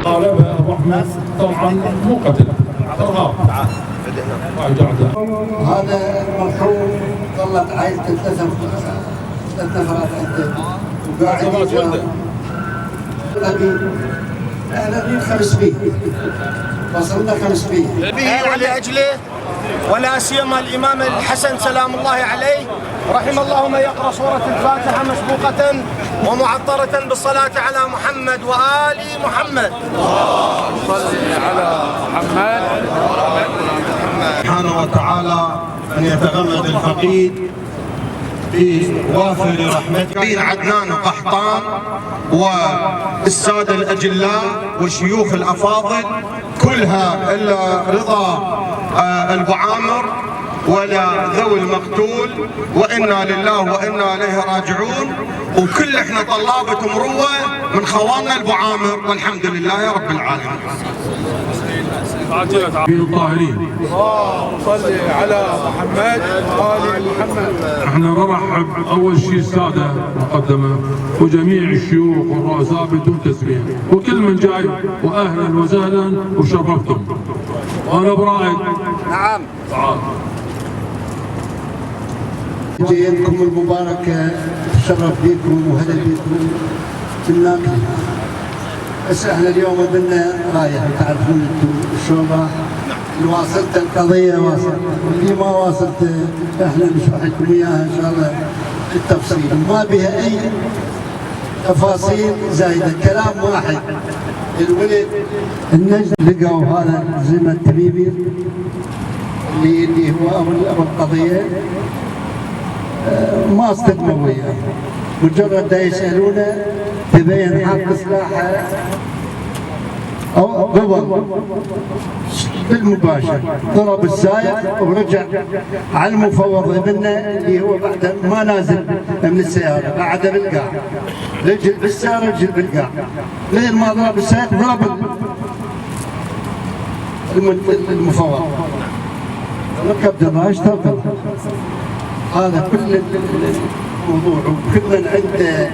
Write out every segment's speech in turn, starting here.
طالبه ابو احمد طبعا مو قتل، ارهاب. هذا المرحوم ظلت عائلته ثلاث نفرات عنده وقاعد احنا 500 وصلنا 500 به ولأجله ولا سيما الإمام الحسن سلام الله عليه، رحم الله من يقرأ سورة الفاتحة مسبوقة ومعطرة بالصلاة على محمد وآل محمد. صل على محمد. سبحانه وتعالى أن يتغمد الفقيد بوافر رحمته. بين عدنان وقحطان والسادة الأجلاء والشيوخ الأفاضل كلها إلا رضا أبو عامر ولا ذوي المقتول، وإنا لله وإنا إليه راجعون. وكل احنا طلابة مروة من خواننا أبو عامر، والحمد لله رب العالمين. الطاهرين صل على محمد وآل محمد. احنا نرحب اول شيء الساده المقدمه وجميع الشيوخ والرؤساء بدون تسميه وكل من جاي، واهلا وسهلا وشرفتم. وانا برائد نعم تعال جيتكم المباركة، تشرف بكم وهلا بكم بالناقل. بس احنا اليوم بدنا رايح، تعرفون انتم شلون راح. اللي واصلت القضية واصل، واللي ما واصلت احنا نشرح لكم اياها ان شاء الله بالتفصيل، ما بها اي تفاصيل زايدة، كلام واحد. الولد النجم لقوا هذا زلمة التميمي اللي هو ابو القضية، ما اصطدموا وياه، مجرد دا يسألونه تبين حق سلاحه أو قبل بالمباشر ضرب السائق ورجع على المفوض منه اللي هو بعد ما نازل من السيارة، قعد بالقاع، رجل بالسيارة رجل بالقاع، غير ما ضرب السائق ضرب المفوض، ركب دراج تركض. هذا كل الموضوع، وكل من عنده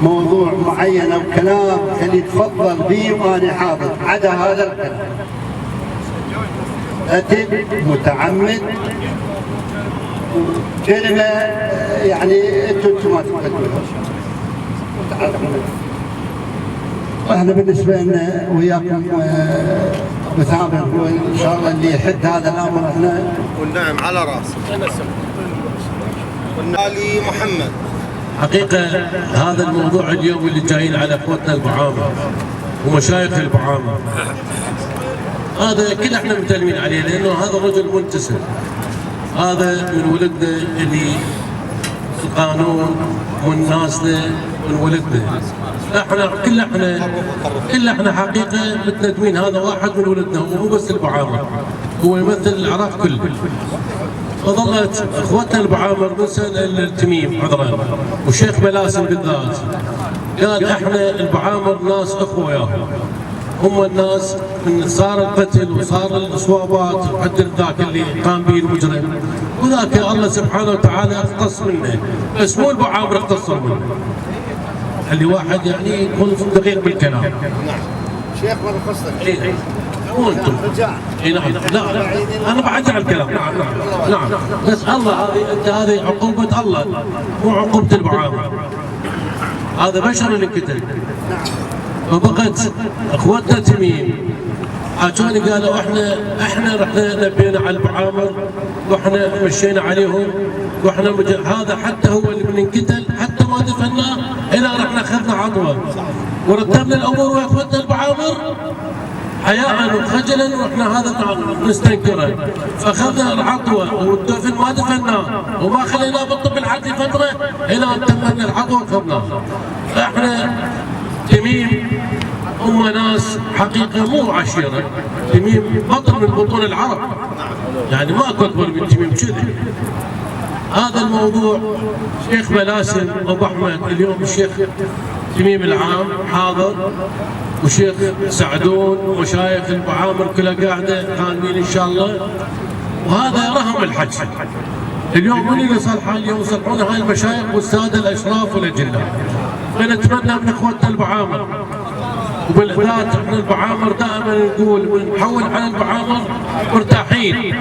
موضوع معين او كلام خليه يتفضل به وانا حاضر، عدا هذا الكلام. قتل متعمد كلمه يعني انتم ما تقتلون. احنا بالنسبه لنا وياكم ابو ثامر هو ان شاء الله اللي يحد هذا الامر. احنا والنعم على راسي. آل محمد. حقيقة هذا الموضوع اليوم اللي جايين على اخوتنا البعامر ومشايخ البعامر، هذا كل احنا متلمين عليه، لانه هذا رجل منتسب، هذا من ولدنا اللي القانون من ناسنا من ولدنا. احنا احنا حقيقة متندمين، هذا واحد من ولدنا ومو بس البعامر، هو يمثل العراق كله. وظلت اخوتنا البعامر من سنه التميم عذرا وشيخ بلاسم بالذات قال احنا البعامر ناس اخوه وياهم، هم الناس من صار القتل وصار الاصوابات وحد ذاك اللي قام به المجرم، وذاك الله سبحانه وتعالى اختص منه، بس مو البعامر اختصوا منه. اللي واحد يعني يكون دقيق بالكلام. نعم شيخ من قصدك؟ وانتم اي نعم. لا انا بعجل الكلام. نعم نعم بس الله هذه عقوبه الله مو عقوبه البعامر، هذا بشر اللي انقتل. فبقت اخوتنا تميم حاجوني قالوا احنا رحنا نبينا على البعامر واحنا مشينا عليهم واحنا هذا حتى هو اللي من انقتل حتى ما دفناه الى رحنا اخذنا عطوه ورتبنا الامور ويا اخوتنا البعامر حياء وخجلا، واحنا هذا نستنكره، فاخذنا العطوه والدفن ما دفناه وما خليناه بالطب العادي فتره الى ان تمنا العطوه واخذناه. فاحنا تميم هم ناس حقيقه مو عشيره، تميم بطن من بطون العرب، يعني ما اكبر من تميم كذي. هذا الموضوع شيخ بلاسم ابو احمد اليوم الشيخ تميم العام حاضر، وشيخ سعدون ومشايخ البعامر كلها قاعده قادمين ان شاء الله، وهذا رهم الحج. اليوم من اللي صلحان اليوم يصلحون هاي المشايخ والساده الاشراف والاجلاء. فنتمنى من اخوتنا البعامر وبالذات احنا البعامر دائما نقول نحول على البعامر مرتاحين.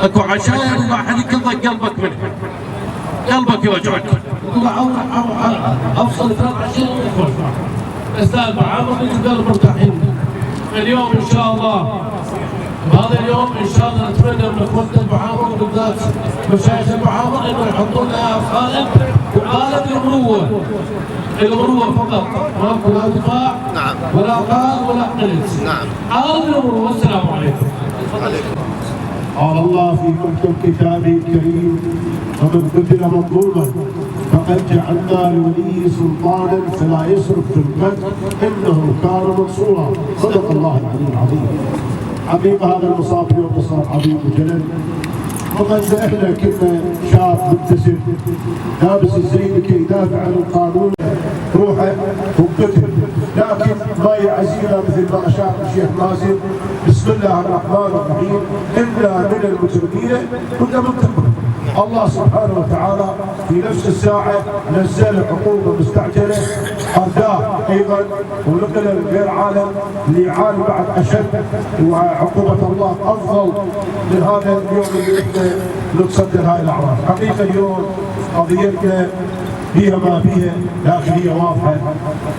اكو عشائر واحد يكضك قلبك منها، قلبك يوجعك. تقول افصل 3 عشائر بس لا البعامر نقدر مرتاحين. اليوم ان شاء الله هذا اليوم ان شاء الله نتمنى من اخوتنا البعامر وبالذات مشايخ البعامر انه يحطوا لنا قالب وقالب المروه فقط، ماكو لا دفاع ولا قال ولا قلت. قالب المروه. والسلام عليكم. قال الله في محكم كتابه الكريم: ومن قتل مظلوما فقد جعلنا لوليه سلطانا فلا يسرف في القتل انه كان منصورا. صدق الله العلي العظيم. حقيقه هذا المصاب اليوم مصاب عظيم وجلل، وقد احنا كنا شاب متسم لابس الزي لكي يدافع عن القانون روحه وقتل، لكن ما يعزينا مثل ما اشار الشيخ مازن: بسم الله الرحمن الرحيم انا من المسلمين كنا منتقمين. الله سبحانه وتعالى في نفس الساعه نزل عقوبه مستعجله ارداه ايضا ونقل لغير عالم ليعاني بعد اشد، وعقوبه الله افضل من هذا اليوم اللي احنا نتصدر هاي الاعراض. حقيقه اليوم قضيتنا فيها ما فيها، لكن هي واضحه،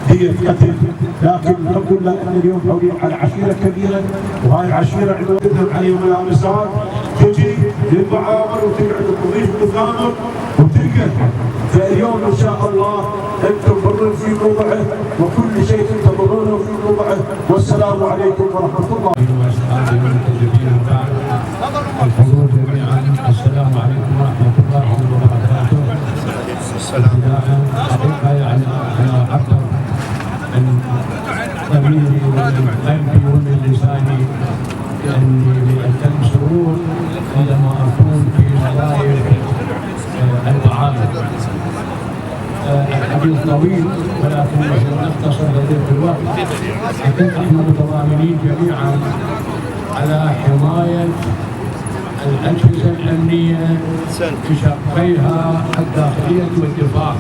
هي قتل، لكن الحمد لله ان اليوم حولين على عشيره كبيره، وهاي العشيره عندهم عليهم ملابسات تجي للمعامر وتقعد تضيف تثامر وتلقى. فاليوم ان شاء الله انتم برون في موضعه وكل شيء تنتظرونه في موضعه. والسلام عليكم ورحمه الله. الحضور جميعا، السلام عليكم ورحمه الله وبركاته. حقيقه يعني انا اعتبر من ضميري ومن قلبي ومن لساني اني اتم سرور عندما اكون في ملايين البعامر. الحديث طويل ولكن نختصر لضيق الوقت. حقيقه احنا متضامنين جميعا على حمايه الأجهزة الأمنية بشقيها الداخلية والدفاع،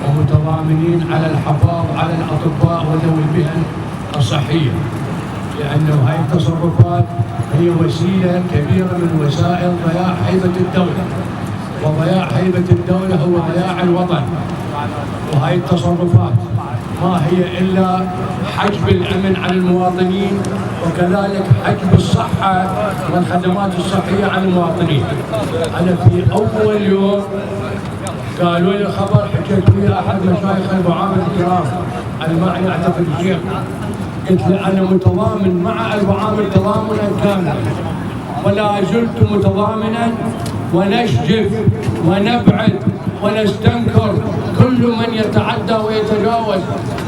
ومتضامنين على الحفاظ على الأطباء وذوي المهن الصحية، لأنه هذه التصرفات هي وسيلة كبيرة من وسائل ضياع هيبة الدولة، وضياع هيبة الدولة هو ضياع الوطن. وهذه التصرفات ما هي إلا حجب الأمن عن المواطنين، وكذلك حجب الصحة والخدمات الصحية عن المواطنين. أنا في أول يوم قالوا لي خبر، حكيت لي أحد مشايخ البعامر الكرام المعني أعتقد الشيخ، قلت له أنا متضامن مع البعامر تضامنا كاملا، ولا زلت متضامنا، ونشجب ونبعد ونستنكر كل من يتعدى ويتجاوز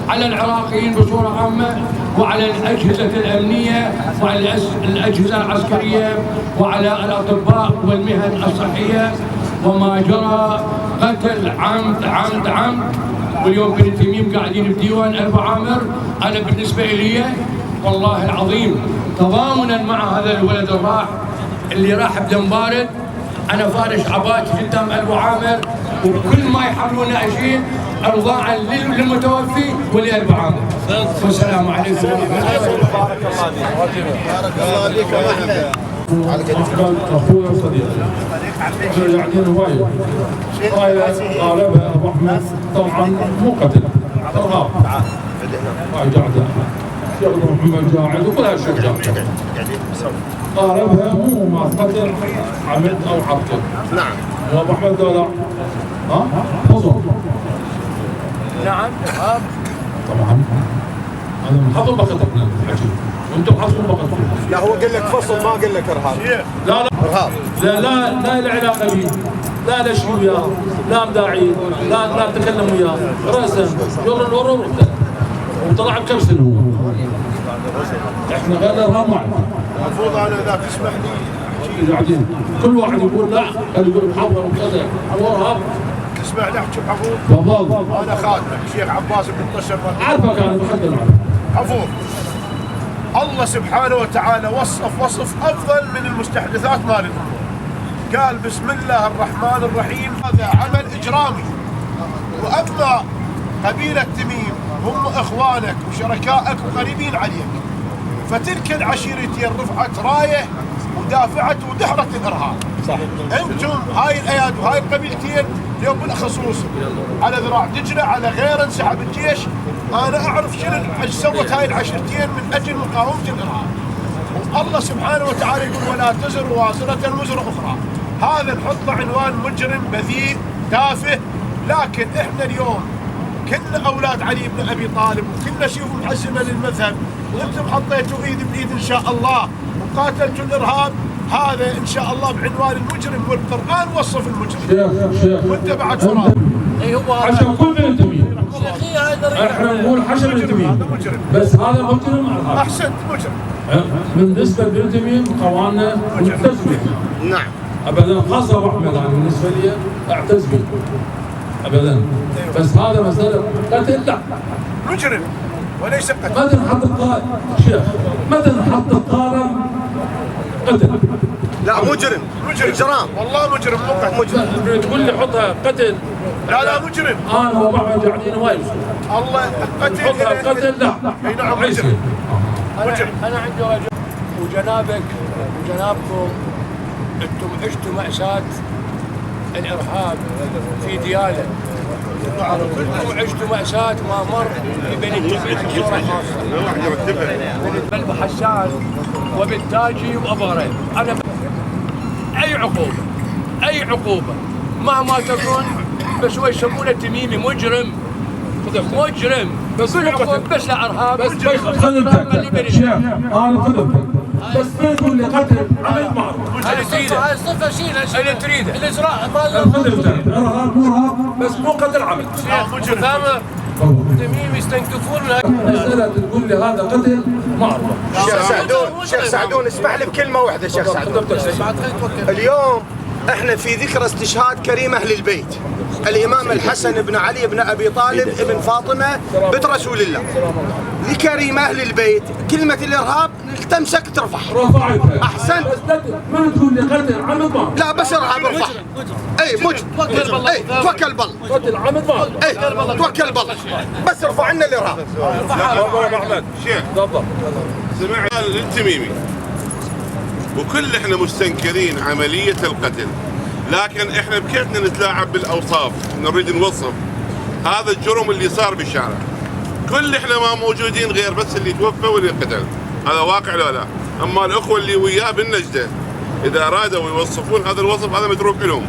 على العراقيين بصورة عامة، وعلى الأجهزة الأمنية، وعلى الأجهزة العسكرية، وعلى الأطباء والمهن الصحية. وما جرى قتل عمد عمد عمد، واليوم بن تميم قاعدين بديوان البعامر. أنا بالنسبة لي والله العظيم تضامنا مع هذا الولد الراح اللي راح بدم بارد. أنا فارش عباتي قدام البعامر، وكل ما يحاولون أشيل ارضاء للمتوفي وللبعامر. والسلام عليكم ورحمه الله. بارك الله فيك يا محمد. اخوي وصديقي احنا قاعدين هوايه غالبها ابو احمد طبعا مو قتل، ارهاب. هاي قاعده يقول محمد قاعد وكل هالشيء قاعد. غالبها مو ما قتل عمد او عقل. نعم. وابو احمد قال ها حضر. نعم ارهاب. طبعا انا محضر بقتلنا الحكي وانتم حاصلين بقتلنا. لا هو قال لك فصل، ما قال لك ارهاب. لا لا ارهاب. لا لا علاقه به، لا شيء وياه، لا مداعي، لا تكلم وياه، راسا يور الورور وطلع بكرسن هو. احنا غير ارهاب معنا. المفروض انا اذا تسمح لي قاعدين كل واحد يقول لا، قال يقول محضر وكذا، هو ارهاب. تسمح لي احكي بحفوظ؟ تفضل. انا خادمك الشيخ عباس بن طشر. عارفك انا بخدم معك. حفوظ. الله سبحانه وتعالى وصف افضل من المستحدثات مالتنا. قال بسم الله الرحمن الرحيم هذا عمل اجرامي. واما قبيلة تميم هم إخوانك وشركائك وقريبين عليك، فتلك العشيرتين رفعت راية ودافعت ودحرت الإرهاب. صح. أنتم هاي الأياد وهاي القبيلتين اليوم بالخصوص على ذراع دجلة على غير انسحب الجيش. أنا أعرف شنو سوت هاي العشيرتين من أجل مقاومة الإرهاب. والله سبحانه وتعالى يقول ولا تزر وازرة وزر أخرى. هذا نحطه عنوان مجرم بذيء تافه، لكن إحنا اليوم كل أولاد علي بن أبي طالب وكلنا شيوخ محسنة للمذهب، وأنتم حطيتوا إيد بإيد إن شاء الله وقاتلتوا الإرهاب. هذا إن شاء الله بعنوان المجرم، والقرآن وصف المجرم. شيخ وأنت بعد فرار. عشان كل من التميم احنا نقول حشر التميم، بس هذا مجرم. أحسنت، مجرم. بالنسبة للتميم قواننا نعتز به. نعم. ابدا، خاصة ابو احمد انا بالنسبة لي اعتز به ابدا، بس هذا مسألة قتل لا. مجرم وليس قتل. متى نحط القائم شيخ؟ متى نحط القائم قتل؟ لا مجرم، اجرام. والله مجرم مو قتل. مجرم. تقول لي حطها قتل؟ لا مجرم. انا وابو احمد قاعدين وايد. الله قتل. حطها قتل لا. اي نعم مجرم. أنا عندي رجل، وجنابك وجنابكم أنتم عشتوا مأساة الإرهاب في ديالة، وعشتوا مأساة ما مر في بني تميم بصورة خاصة بن حسان وبالتاجي وأبو غريب. أنا أي عقوبة مهما تكون، بس هو يسمونه تميمي مجرم. بس عقوبة بس لا إرهاب. بس خدمتك شيخ، انا خدمتك، بس ما تقول لي قتل عمل معروف. هاي الصفة شيء اللي تريده الإجراء. خدمتك ارهاب مو ارهاب، بس مو قتل عمل. مجرم. تميم يستنكفون. مسألة تقول لي هذا قتل معروف. شيخ سعدون اسمح لي بكلمة واحدة. شيخ سعدون، اليوم احنا في ذكرى استشهاد كريم اهل البيت، الامام الحسن بن علي بن ابي طالب ابن فاطمه بنت رسول الله. لكريم اهل البيت كلمه الارهاب تمسك ترفع. رفعتها. احسنت. ما تقول لي قتل عمد ما. لا بس ارهاب ارفع. اي مجرم. اي توكل بالله. قتل عمد ما. اي توكل بالله. بس ارفع عنا الارهاب. ابو احمد شيخ تفضل. سمعنا للتميمي وكل احنا مستنكرين عملية القتل، لكن احنا بكيفنا نتلاعب بالاوصاف، نريد نوصف هذا الجرم اللي صار بالشارع. كل احنا ما موجودين غير بس اللي توفى واللي قتل، هذا واقع لا لا. اما الاخوة اللي وياه بالنجدة اذا ارادوا يوصفون هذا الوصف هذا متروك لهم.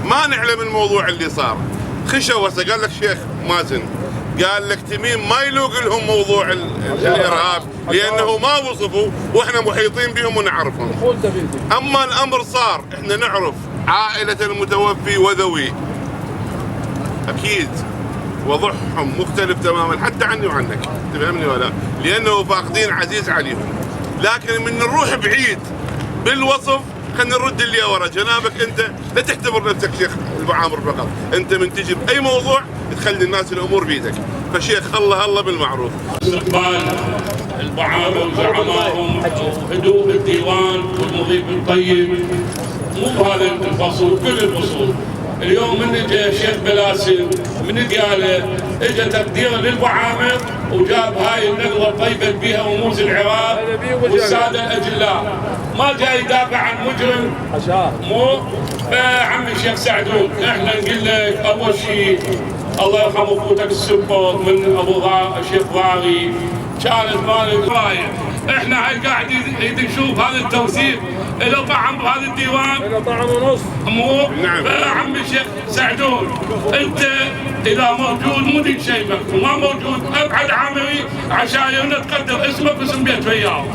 ما نعلم الموضوع اللي صار. خشوا هسه قال لك شيخ مازن، قال لك تميم ما يلوق لهم موضوع الارهاب لانه ما وصفوا واحنا محيطين بهم ونعرفهم. اما الامر صار احنا نعرف عائلة المتوفي وذويه، اكيد وضعهم مختلف تماما حتى عني وعنك، تفهمني ولا؟ لانه فاقدين عزيز عليهم. لكن من نروح بعيد بالوصف خلينا نرد اللي ورا. جنابك انت لا تعتبر نفسك شيخ المعامر فقط، انت من تجي باي موضوع تخلي الناس الامور بيدك. فشيخ الله بالمعروف. استقبال المعامر وزعمائهم وهدوء الديوان والمضيف الطيب، مو بهذا الفصل، كل الفصول. اليوم من اجى الشيخ بلاسم من دياله، اجى تقدير للمعامر وجاب هاي النقله الطيبه بها رموز العراق والساده الاجلاء. ما جاي يدافع عن مجرم، مو عمي الشيخ سعدون. احنا نقول لك اول شيء الله يرحم اخوتك السبط من ابو الشيخ ضاري كانت مالك رايه. احنا هاي قاعد نشوف هذا التوثيق له طعم بهذا الديوان، له طعم ونص. مو عم الشيخ سعدون، انت اذا موجود مو ديك شيبك وما موجود ابعد عامري عشان تقدر اسمك واسم بيت وياه.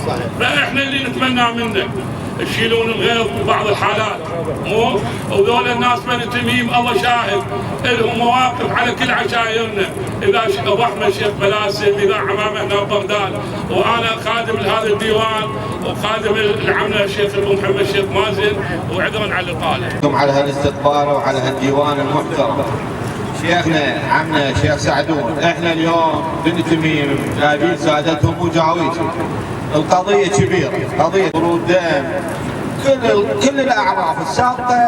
فاحنا اللي نتمنى منك تشيلون الغيظ ببعض الحالات، مو وذول الناس بني تميم الله شاهد لهم مواقف على كل عشايرنا. اذا ابو احمد الشيخ بلاسم، اذا عمامه هنا ببغداد، وانا خادم لهذا الديوان وخادم العمله الشيخ ابو محمد الشيخ مازن، وعذرا على الاطاله. على هالاستقبال وعلى هالديوان المحترم. شيخنا عمنا الشيخ سعدون، احنا اليوم بني تميم جايبين سادتهم وجاويتهم. القضية كبيرة، قضية برود دم. كل الأعراف السابقة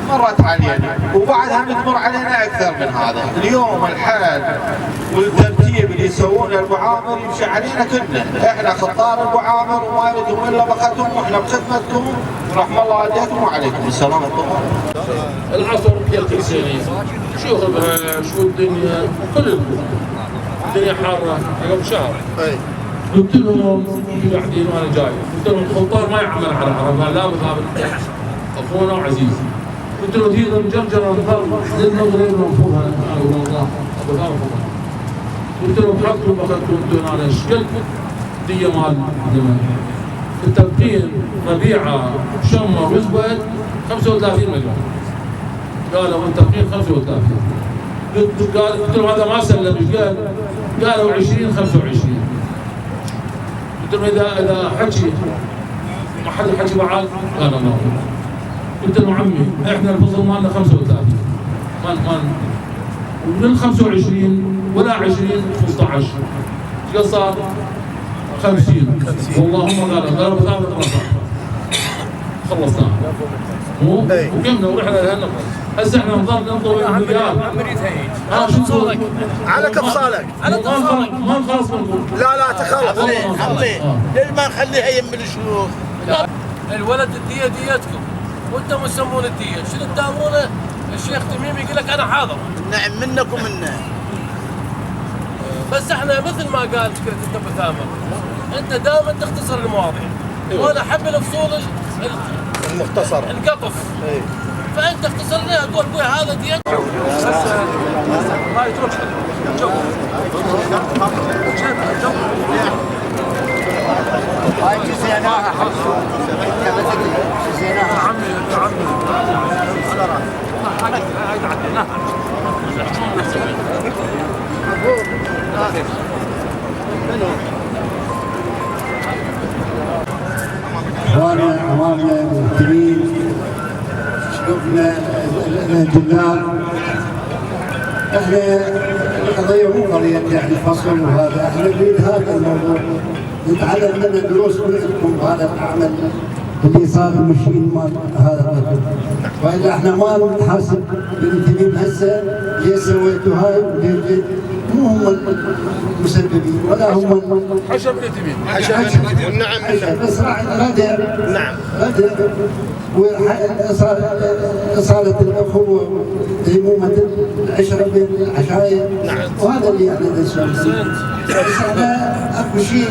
مرت علينا وبعدها بتمر علينا اكثر من هذا. اليوم الحال والترتيب اللي يسوونه المعامر يمشي علينا كلنا، احنا خطار المعامر وما يردهم الا بختهم واحنا بخدمتكم، رحم الله عليكم وعليكم السلام ورحمه الله. العصر يلقي السنين، شو الغبرة شو الدنيا كل الأمور. الدنيا حارة قبل شهر. قلت لهم في قاعدين وانا جاي، قلت لهم الخطار ما يعمل على العرب، قال لا مثابر اخونا وعزيز. قلت له دي مجرجره الضرب للمغرب ونفوها انا والله ابو ثامر. قلت لهم حقكم اخذتوا انتم انا شكلت دي مال زمان. التبقين ربيعه شمر وزبد 35 مليون. قالوا التبقين 35. قلت لهم هذا ما سلم ايش قال؟ قالوا 20 25. قلت لهم اذا حكي ما حد حكي بعد قال الله. قلت له عمي احنا الفصل مالنا 35 ما ومن 25 ولا 20 15 ايش قد صار؟ 50 واللهم قال بثابت رفع خلصنا وقمنا ورحنا لهالنقطة. هسه احنا نظل ننطوي المليار شو صارك؟ على كف صالك على كف صالك ما نخلص منكم. لا تخلص عمي ليش ما نخليها يم الشيوخ؟ الولد الدية ديتكم وانتم تسمون الدية، شنو تداومونه؟ الشيخ تميم يقول لك انا حاضر. نعم منك ومنا. بس احنا مثل ما قال فكرة انت ابو ثامر، انت دائما تختصر المواضيع. وانا احب الفصول المختصرة القطف. فانت اختصر لنا تقول ابوي هذا ديتكم. ما يترك هاي جزيناها جزيناها عمي اخواننا المسلمين شوفنا الجلال، احنا القضيه مو قضيه يعني فصل وهذا، احنا نريد هذا الموضوع نتعلم منه دروس منكم هذا العمل اللي صار المشين مال هذا الرجل، والا احنا ما نحاسب بالانتميم هسه ليه سويتوا هاي وليه مو هم المسببين ولا هم حشر الانتميم نعم بس راح غدر نعم غدر وإصالة الأخوة ديمومة العشرة بين العشائر وهذا اللي يعني نسوي. بس احنا اكو شيء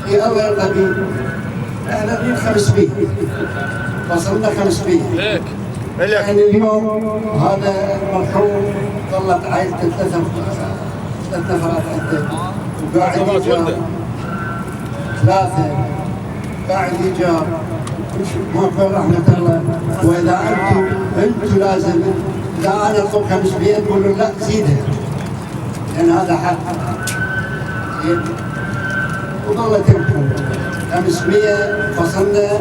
اللي الله يرضى به، احنا نريد 500 وصلنا 500 يعني اليوم هذا المرحوم ظلت عائلته ثلاث نفرات عنده وقاعد يجار ثلاثة قاعد يجار ماكو رحمة الله. واذا انتم لازم اذا انا اطلب 500 تقولوا لا زيدها لان هذا حق. وظلت لكم 500 فصلنا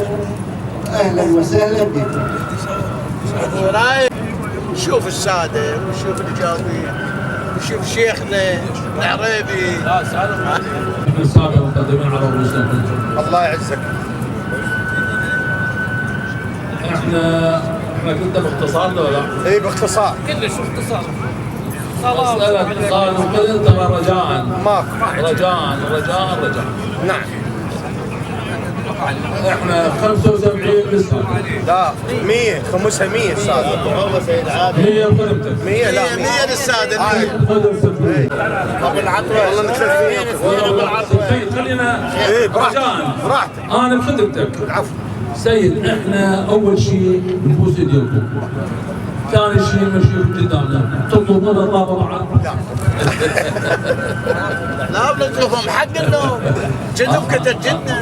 اهلا وسهلا بكم. شوف الساده وشوف الجاوبين وشوف شيخنا العريبي. الساده المقدمين على رؤوسنا. الله يعزك. احنا كنا باختصار ولا لا؟ اي باختصار كلش باختصار. مسألة اتصال وكذا ترى رجاء ماكو رجاء. نعم احنا 75 لسه. لا 100 خمسها 100 استاذ 100 خدمتك 100 لا 100 للساده. خدمتك ابو العطوه والله نخليك خلينا رجاء براحتك انا بخدمتك. العفو سيد احنا اول شيء نبوس ايديكم، ثاني شيء نمشيكم قدامنا، تطلبون طابه بعد؟ لا بنطلبهم حق انه جدهم كتر جدنا.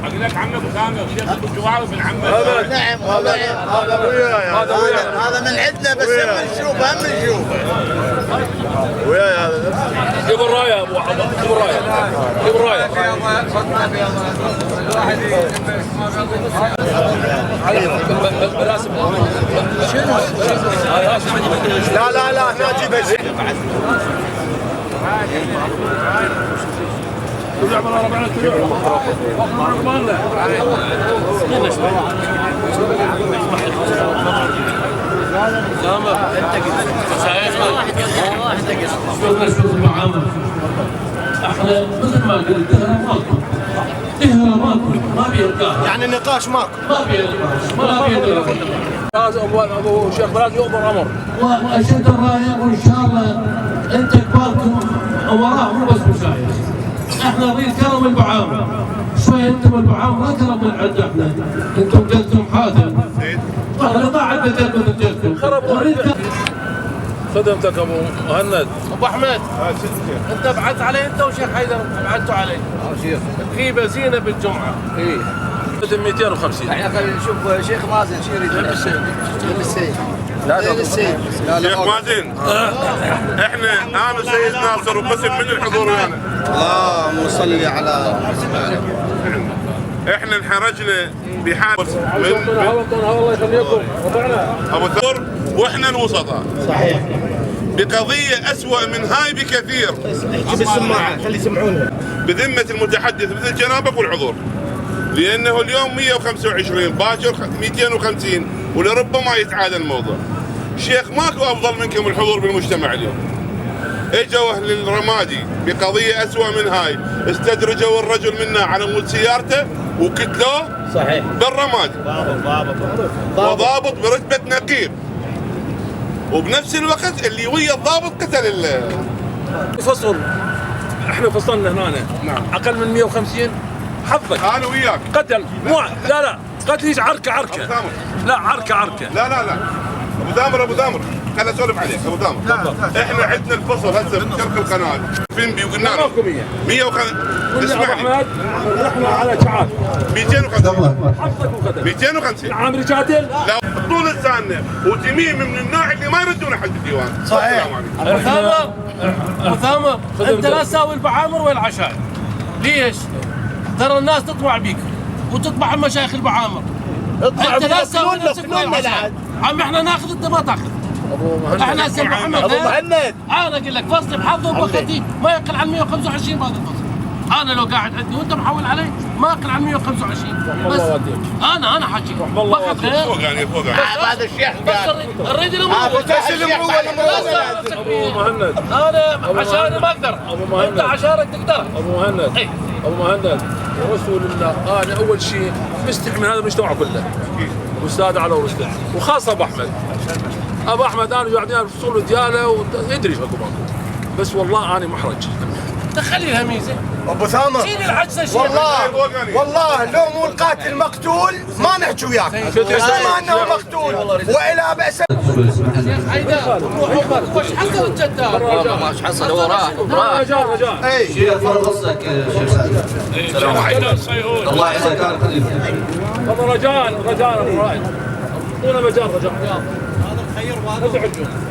اقول لك عم ابو ثامر شيخ ابو جوارف العم. نعم هذا وياي هذا من عندنا بس هم نشوف وياي هذا جيب الرايه يا ابو عبد، جيب الرايه لا هنا جيبها احنا مثل ما قلت تهرى ماكو ما بيرقاها يعني النقاش ماكو ما بيرقاش ما بيرقاها لازم ابو شيخ بلاد يؤمر امر واشد الرايه وان شاء الله انت كباركم وراه مو بس مشايخ احنا نريد كرم البعامه شوي انتم البعامه ما كرم من عند احنا انتم جدكم حاتم احنا ما عندنا جد من جدكم خدمتك ابو مهند. ابو احمد انت بعثت عليه انت وشيخ حيدر بعثتوا عليه شيخ غيبه زينه بالجمعه. اي 250 احنا خلينا نشوف شيخ مازن شو يريد شيخ مازن احنا انا سيد ناصر وقسم من الحضور ويانا. اللهم صل على احنا انحرجنا بحال الله يخليكم ابو ثور واحنا الوسطاء صحيح بقضيه اسوأ من هاي بكثير. جيب السماعه خلي يسمعونها. بذمه المتحدث مثل جنابك والحضور، لانه اليوم 125 باكر 250 ولربما يتعادل الموضوع. شيخ ماكو افضل منكم الحضور بالمجتمع اليوم. اجوا اهل الرمادي بقضيه اسوأ من هاي، استدرجوا الرجل منا على مود سيارته وقتلوه صحيح بالرمادي. وضابط برتبه نقيب، وبنفس الوقت اللي ويا الضابط قتل فصل. احنا فصلنا هنا نعم. اقل من 150 حظك انا وياك قتل مو لا قتل يجي عركه لا عركه لا ابو ذامر خليني اسولف عليك ابو ذامر. احنا عندنا الفصل هسه بشرق القناه فين وقلنا له 150. اسمعني احنا على شعار 250 حظك وقتل 250 عامل قاتل. لا طول لساننا وتميم من النوع اللي ما يردون حد الديوان. صحيح. ثامر انت لا تساوي البعامر والعشائر. ليش؟ ترى الناس تطمع بيك وتطمع بمشايخ البعامر. انت لا تساوي نفسك والعشائر. عم احنا ناخذ انت ما تاخذ. احنا هسه محمد ابو مهند انا اقول لك فصل بحظه وبختي ما يقل عن 125 بهذا الفصل. انا لو قاعد عندي وانت محول علي ما يقل عن 125 بس. انا حاجيك فقط غير فوق هذا الشيخ بس نريد الامور ابو مهند. انا عشان ما اقدر انت عشانك تقدر ابو مهند. ابو مهند ورسول الله انا اول شيء مستحي من هذا المجتمع كله واستاذ على ورسله وخاصه ابو احمد. ابو احمد انا قاعدين بفصول دياله ويدري اكو ماكو بس والله انا محرج. دخلي لها ميزه ابو ثامر شيل العجزه شيل والله لو مو القاتل مقتول ما نحكي وياك ما انه مقتول والى بأس. شيخ حيدر وش حصل الجدار؟ ماش حصل هو راح رجال اي شيخ فرصك شيخ سعد السلام عليكم الله يعزك يا خليفه. هذا رجال ابو رائد اعطونا مجال رجال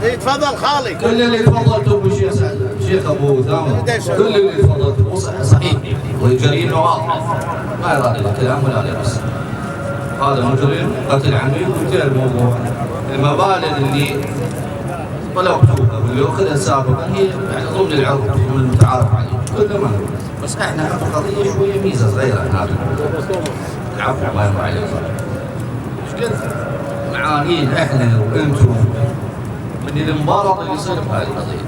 اي تفضل خالي. كل اللي تفضلتوا بالشيخ سعد الشيخ ابو ثامر كل اللي تفضلتوا صحيح والجريمه واضحه ما يراد له كلام ولا له بس هذا مجرم قتل عميد وانتهى الموضوع. المبالغ اللي طلبتوها واللي اخذها سابقا هي يعني ضمن العرض المتعارف عليه كله ما بس احنا قضيه شويه ميزه صغيره هذا. العفو الله يرضى عليك. ايش قلت؟ معانين احنا وانتم من المبالغ اللي يصير بهذه القضيه.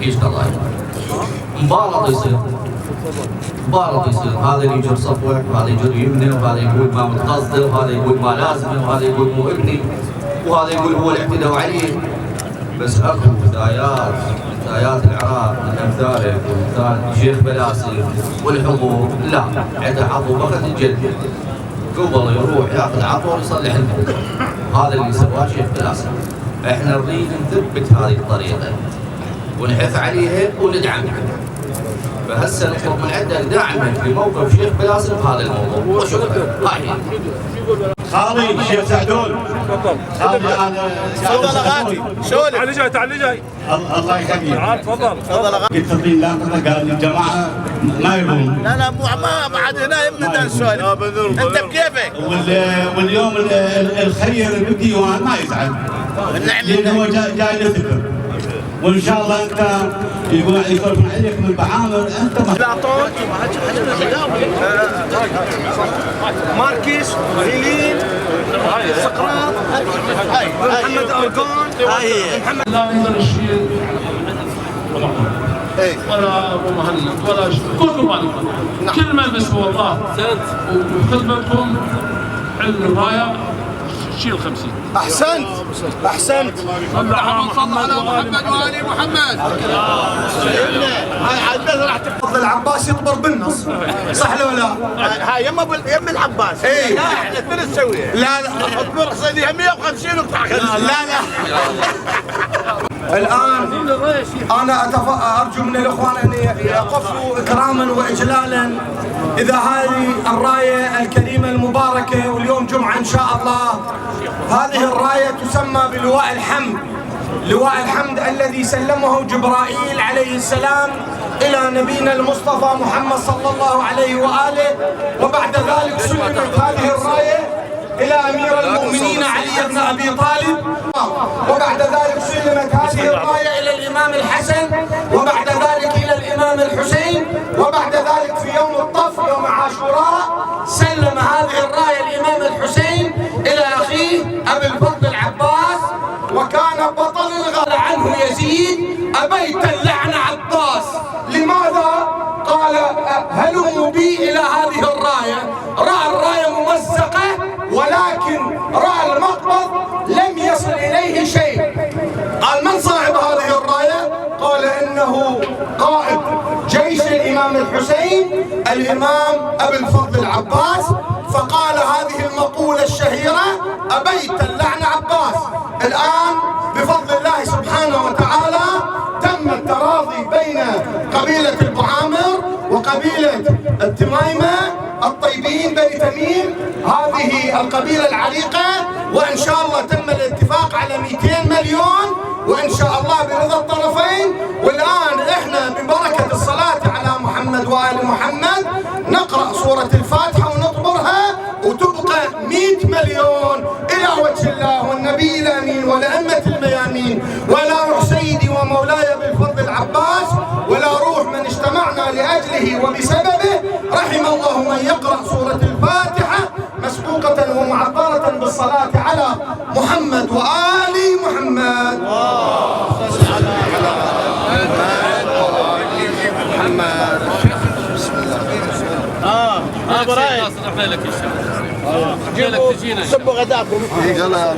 ايش الله مبالغ يصير هذا اللي يجر صفوه وهذا يجر يمنه وهذا يقول ما متقصده وهذا يقول ما لازمه وهذا يقول مو ابني وهذا يقول هو اللي اعتدوا عليه. بس اكو بدايات العراق من امثالك وامثال شيخ بلاسي والحضور لا عنده عضو فقط الجد قبل يروح ياخذ عطور ويصلح الموضوع. هذا اللي سواه شيخ بلاسي. احنا نريد نثبت هذه الطريقه ونحث عليها وندعمها. فهسه نطلب من عندك دعما في موقف شيخ بلاسي بهذا الموضوع وشكرا. هاي خالي الشيخ سعدون خالي انا تفضل اغاتي شلونك؟ تعال جاي الله يخليك. تعال تفضل قلت تطين لاقطه قال الجماعه ما يبون. لا مو ما بعد هنا يمنا السؤال انت بكيفك؟ واليوم الخير بالديوان ما يزعل لانه جاي نثبت وان شاء الله انت يصرفون عليك من البعامر انت افلاطون، ماركس، هيلين، سقراط، محمد ارغون، محمد لا يقدر يشيل ولا ابو مهند ولا كلكم معلومات. كل من باسم الله وخدمتكم علم الرايه شيل 50. احسنت احسنت. صلى على محمد وآل محمد. هاي عاد راح تفضل العباس يطبر بالنص، صح ولا لا؟ هاي يم العباس. اي لا احنا اثنين نسويها. لا لا اطبر حسيني 150 وقطع 50. لا لا الان انا ارجو من الاخوان ان يقفوا اكراما واجلالا اذا هذه الرايه الكريمه المباركه، واليوم جمعه ان شاء الله. هذه الرايه تسمى بلواء الحمد، لواء الحمد الذي سلمه جبرائيل عليه السلام الى نبينا المصطفى محمد صلى الله عليه واله، وبعد ذلك سلمت هذه الرايه إلى أمير المؤمنين علي بن أبي طالب، وبعد ذلك سلمت هذه الراية إلى الإمام الحسن، وبعد ذلك إلى الإمام الحسين، وبعد ذلك في يوم الطف يوم عاشوراء سلم هذه الراية الإمام الحسين إلى أخيه أبي الفضل العباس، وكان بطل الغزو عنه يزيد أبيت اللعن عباس. لماذا؟ قال هلموا بي إلى هذه الراية. رأى الراية ممزقة ولكن رأى المقبض لم يصل إليه شيء. قال من صاحب هذه الراية؟ قال إنه قائد جيش الإمام الحسين الإمام أبي الفضل العباس. فقال هذه المقولة الشهيرة أبيت اللعن عباس. الآن بفضل الله سبحانه وتعالى تم التراضي بين قبيلة البعامر وقبيلة التمايمة الطيبين بني تميم، هذه القبيلة العريقة، وإن شاء الله تم الاتفاق على 200 مليون وإن شاء الله برضا الطرفين. والآن إحنا ببركة الصلاة على محمد وآل محمد نقرأ سورة الفاتحة ونطبرها وتبقى 100 مليون إلى وجه الله والنبي الأمين والأئمة الميامين. ولا روح سيدي ومولاي بالفضل العباس، ولا روح من اجتمعنا لأجله وبسببه. رحم الله من يقرأ سورة الفاتحة مسبوقة ومعطرة بالصلاة على محمد وآل محمد. بسم الله. برايم. احنا لك ان شاء الله. جيبوا سبوا غداكم. يلا يلا.